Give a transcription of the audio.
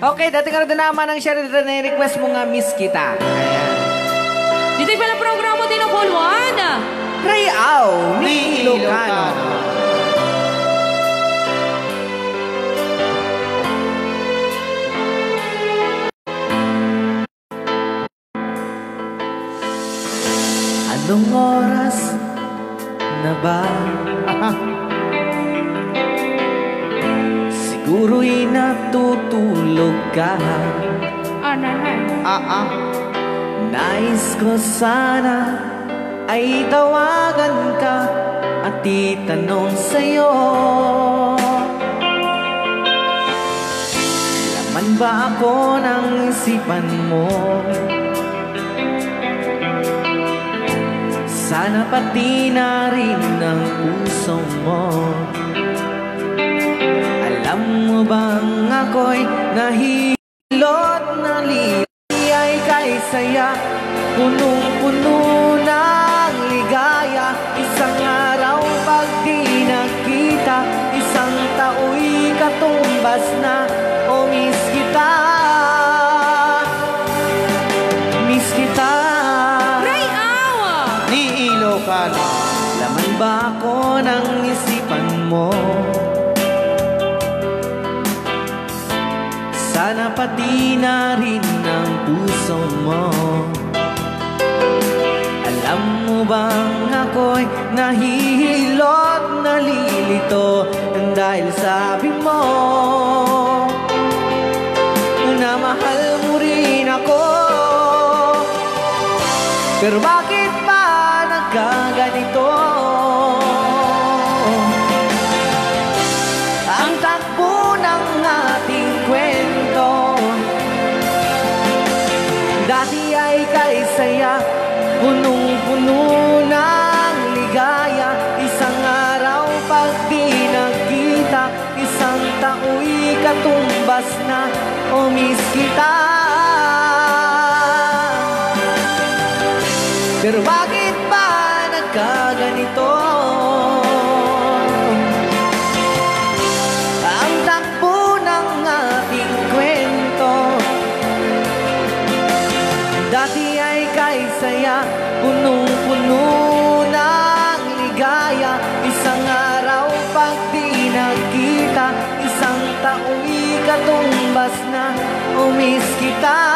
Okay, dati ka na naman ang share dito na request mo nga miss kita. Ayan. Dito pala programa din ang Bolwan. Ray Au, ni Ilocano. Anong oras na ba? Siguro'y natutulog ka. Nais ko sana ay tawagan ka at itanong sa'yo, laman ba ako ng isipan mo? Sana pati na rin ang puso mo. Alam mo bang ako'y nahilot na liyay kay saya, punong-puno ng ligaya. Isang araw pag di nakita, isang tao'y katumbas na. O miss kita, miss kita. Laman ba ako ng isipan mo? Sana pati na rin ang puso mo. Alam mo bang ako'y nahihilot, nalilito dahil sabi mo na mahal mo rin ako. Pero bakit kaganito ang takbo ng ating kwento? Dati ay kay saya, punong-puno ng ligaya. Isang araw pag di nagkita, isang tao'y katumbas na. O miss kita. Pero bakit ba nagkaganito? Ang takbo ng ating kwento. Dati ay kay saya, punong-puno ng ligaya. Isang araw pag di nagkita, isang tao'y katumbas na. O miss kita.